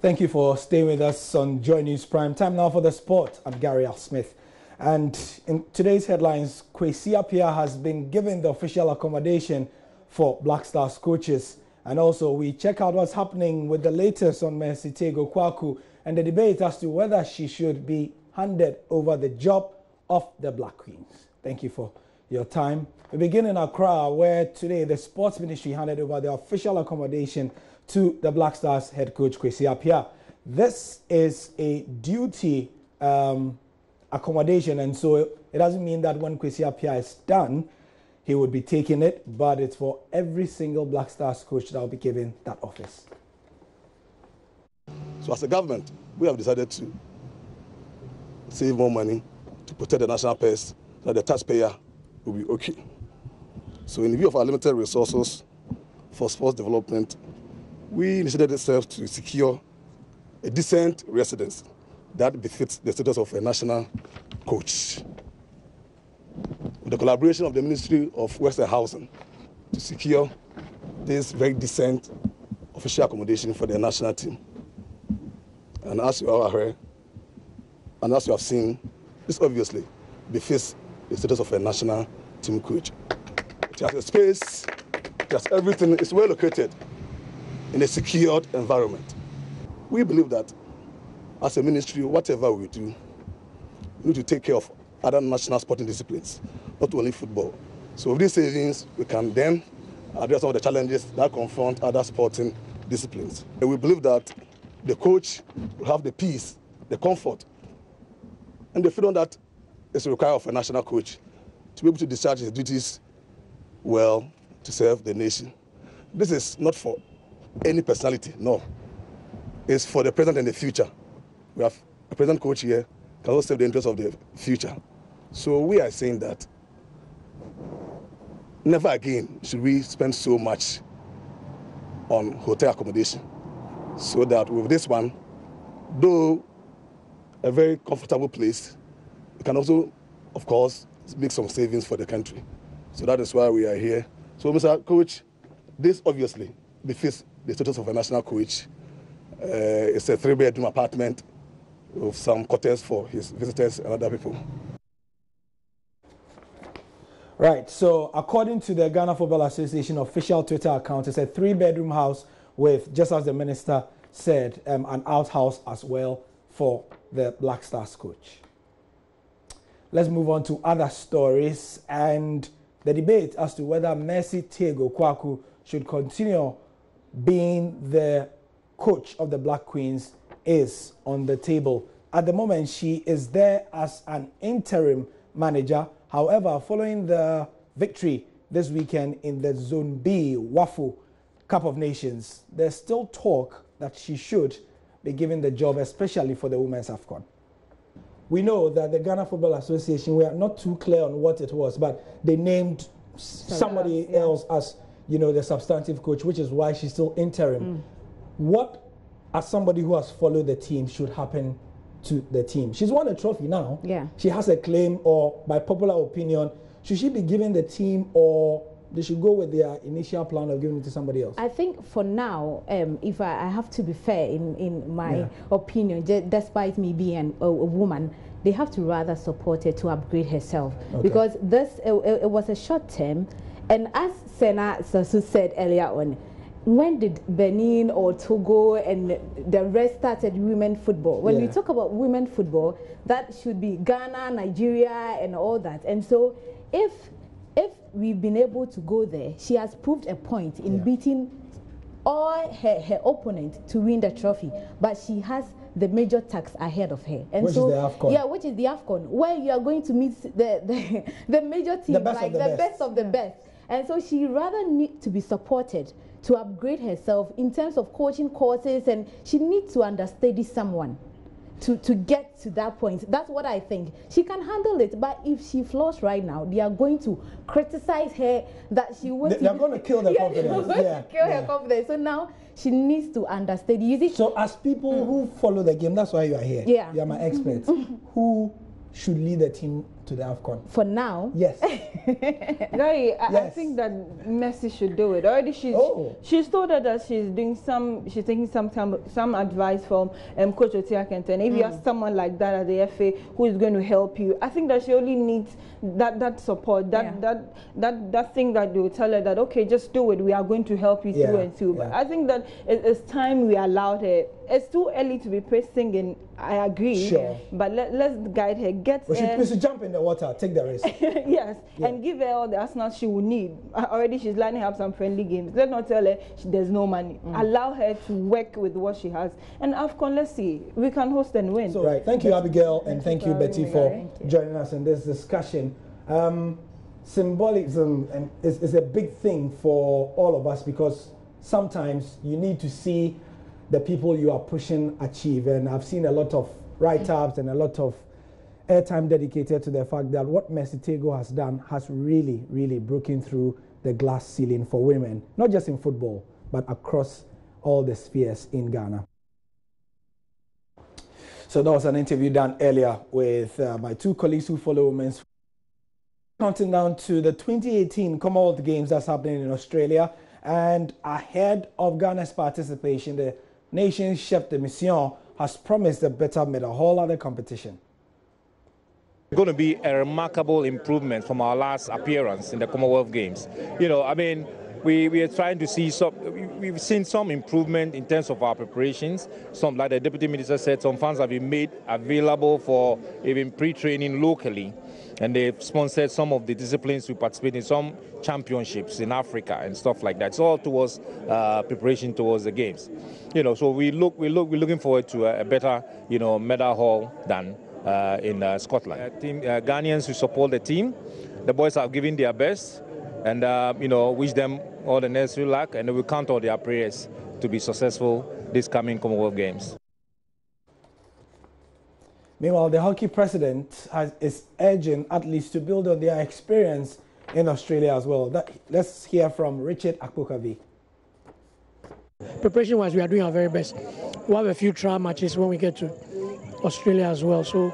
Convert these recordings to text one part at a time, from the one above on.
Thank you for staying with us on Joy News Prime. Time now for the sport. I'm Gary L. Smith. And in today's headlines, Kwesi Appiah has been given the official accommodation for Black Stars coaches. And also, we check out what's happening with the latest on Mercy Tego-Kwaku and the debate as to whether she should be handed over the job of the Black Queens. Thank you for your time. We begin in Accra, where today the Sports Ministry handed over the official accommodation to the Black Stars head coach Kwesi Appiah. This is a duty accommodation, and so it doesn't mean that when Kwesi Appiah is done, he would be taking it, but it's for every single Black Stars coach that will be given that office. So as a government, we have decided to save more money to protect the national purse so that the taxpayer will be okay. So in view of our limited resources for sports development, we initiated ourselves to secure a decent residence that befits the status of a national coach. With the collaboration of the Ministry of Western Housing to secure this very decent official accommodation for the national team. And as you are aware, and as you have seen, this obviously befits the status of a national team coach. It has a space, it has everything, it's well located in a secured environment. We believe that as a ministry, whatever we do, we need to take care of other national sporting disciplines, not only football. So with these savings, we can then address some of the challenges that confront other sporting disciplines. And we believe that the coach will have the peace, the comfort, and the freedom that is required of a national coach to be able to discharge his duties well to serve the nation. This is not for any personality, no. It's for the present and the future. We have a present coach here, can also serve the interests of the future. So we are saying that never again should we spend so much on hotel accommodation. So that with this one, though a very comfortable place, we can also, of course, make some savings for the country. So that is why we are here. So Mr. Coach, this obviously befits the status of a national coach. It's a 3-bedroom apartment with some quarters for his visitors and other people. Right, so according to the Ghana Football Association official Twitter account, it's a 3-bedroom house with, just as the minister said, an outhouse as well for the Black Stars coach. Let's move on to other stories and the debate as to whether Mercy Tego-Kwaku should continue being the coach of the Black Queens is on the table. At the moment, she is there as an interim manager. However, following the victory this weekend in the Zone B WAFU Cup of Nations, there's still talk that she should be given the job, especially for the Women's AFCON. We know that the Ghana Football Association, we are not too clear on what it was, but they named somebody else as, you know, the substantive coach, which is why she's still interim. What, as somebody who has followed the team, should happen to the team? She's won a trophy now. Yeah. She has a claim, or by popular opinion, should she be given the team, or they should go with their initial plan of giving it to somebody else? I think for now, if I have to be fair in my opinion, despite me being a woman, they have to rather support her to upgrade herself. Because this, it was a short term. And as Sena Sasu said earlier on, when did Benin or Togo and the rest started women football? When we talk about women football, that should be Ghana, Nigeria, and all that. And so if we've been able to go there, she has proved a point in beating all her opponent to win the trophy. But she has the major task ahead of her. And which so, is the AFCON. Yeah, which is the AFCON, where you are going to meet the major team, like the best of the best. And so she rather need to be supported to upgrade herself in terms of coaching courses, and she needs to understudy someone to get to that point. That's what I think. She can handle it, but if she flaws right now, they are going to criticize her that she won't. They're going to kill her confidence. Kill her confidence. So now she needs to understudy. You see? So as people who follow the game, that's why you are here. Yeah. You are my expert. Who should lead the team to the AFCON? For now? Yes. Gary, I think that Messi should do it. Already she's told her that she's taking some advice from Coach Otia Kenten. If you have someone like that at the FA who is going to help you, I think that she only needs that support, that thing that they will tell her that, okay, just do it, we are going to help you through and through. But I think that it's time we allowed her. It's too early to be pressing, and I agree. Sure. But let's guide her. We should jump in the water, take the risk. Yes, and give her all the arsenal she will need. Already she's lining up some friendly games. Let's not tell her there's no money. Allow her to work with what she has. And AFCON, let's see, we can host and win. So, right. Thank you, Abigail, and thank you, Betty, for joining us in this discussion. Symbolism is a big thing for all of us, because sometimes you need to see the people you are pushing achieve. And I've seen a lot of write-ups and a lot of airtime dedicated to the fact that what Mercy Tego has done has really, really broken through the glass ceiling for women, not just in football, but across all the spheres in Ghana. So that was an interview done earlier with my two colleagues who follow women's. Counting down to the 2018 Commonwealth Games that's happening in Australia, and ahead of Ghana's participation, the nation's chef de mission has promised a better medal haul at the competition. It's going to be a remarkable improvement from our last appearance in the Commonwealth Games. You know, I mean, we are trying to see we've seen some improvement in terms of our preparations. Some, like the Deputy Minister said, some funds have been made available for even pre-training locally. And they've sponsored some of the disciplines we participate in, some championships in Africa and stuff like that. It's all towards preparation towards the games. You know, so we're looking forward to a better, you know, medal haul than in Scotland. Ghanaians who support the team, the boys have given their best, and you know, wish them all the necessary luck, and we count on their prayers to be successful this coming Commonwealth Games. Meanwhile, the hockey president is urging athletes to build on their experience in Australia as well. Let's hear from Richard Akpokavi. Preparation-wise, we are doing our very best. We'll have a few trial matches when we get to Australia as well. So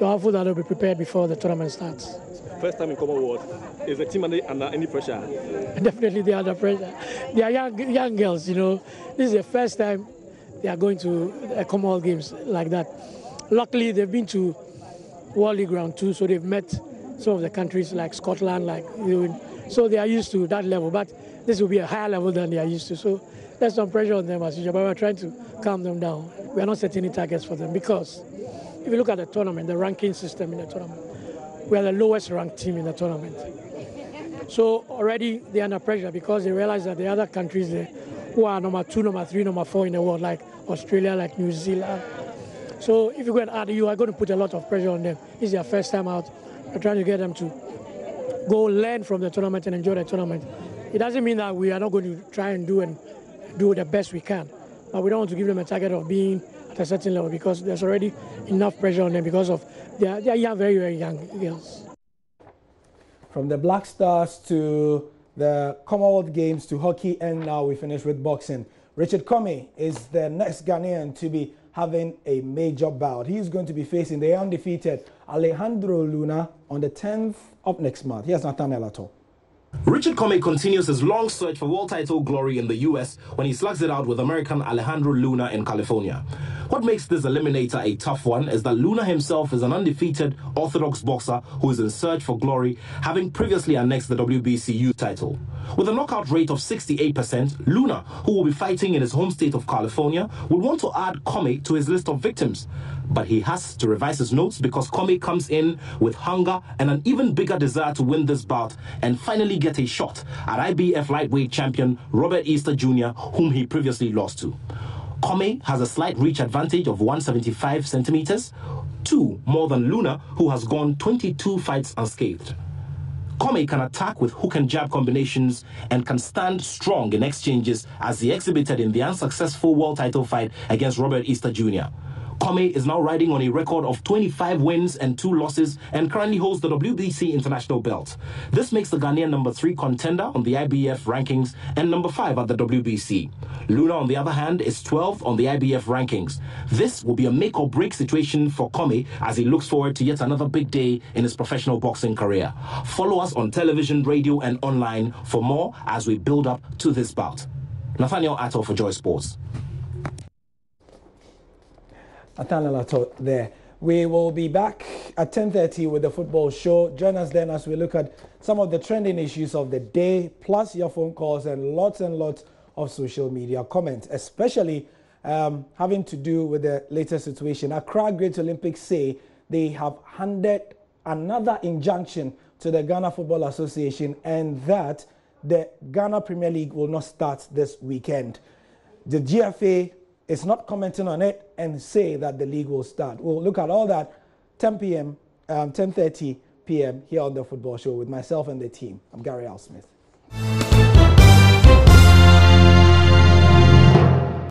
we're hopeful that they'll be prepared before the tournament starts. First time in Commonwealth. Is the team under any pressure? Definitely they are under pressure. They are young girls, you know. This is the first time they are going to a Commonwealth Games like that. Luckily, they've been to World League Round 2, so they've met some of the countries like Scotland, so they are used to that level. But this will be a higher level than they are used to. So there's some pressure on them as usual, but we're trying to calm them down. We are not setting any targets for them, because if you look at the tournament, the ranking system in the tournament, we are the lowest ranked team in the tournament. So already they're under pressure, because they realize that the other countries there who are number 2, number 3, number 4 in the world, like Australia, like New Zealand. So if you go and add, you are going to put a lot of pressure on them. It's their first time out. We're trying to get them to go learn from the tournament and enjoy the tournament. It doesn't mean that we are not going to try and do the best we can, but we don't want to give them a target of being at a certain level, because there's already enough pressure on them because of they are young, very, very young girls. From the Black Stars to the Commonwealth Games to hockey, and now we finish with boxing. Richard Comey is the next Ghanaian to be having a major bout. He's going to be facing the undefeated Alejandro Luna on the 10th of next month. Here's Nathaniel Ato. Richard Comey continues his long search for world title glory in the US when he slugs it out with American Alejandro Luna in California. What makes this eliminator a tough one is that Luna himself is an undefeated orthodox boxer who is in search for glory, having previously annexed the WBCU title. With a knockout rate of 68%, Luna, who will be fighting in his home state of California, would want to add Comey to his list of victims. But he has to revise his notes, because Comey comes in with hunger and an even bigger desire to win this bout and finally get a shot at IBF lightweight champion Robert Easter Jr., whom he previously lost to. Comey has a slight reach advantage of 175 centimeters, 2 more than Luna, who has gone 22 fights unscathed. Comey can attack with hook and jab combinations and can stand strong in exchanges, as he exhibited in the unsuccessful world title fight against Robert Easter Jr. Comey is now riding on a record of 25 wins and 2 losses and currently holds the WBC international belt. This makes the Ghanaian number 3 contender on the IBF rankings and number 5 at the WBC. Luna, on the other hand, is 12th on the IBF rankings. This will be a make or break situation for Comey as he looks forward to yet another big day in his professional boxing career. Follow us on television, radio and online for more as we build up to this bout. Nathaniel Atto for Joy Sports. Nathaniel Atto there. We will be back at 10:30 with the football show. Join us then as we look at some of the trending issues of the day, plus your phone calls and lots of social media comments, especially having to do with the latest situation. Accra Great Olympics say they have handed another injunction to the Ghana Football Association and that the Ghana Premier League will not start this weekend. The GFA is not commenting on it and say that the league will start. We'll look at all that 10 p.m., 10:30 p.m. here on the football show with myself and the team. I'm Gary Al Smith.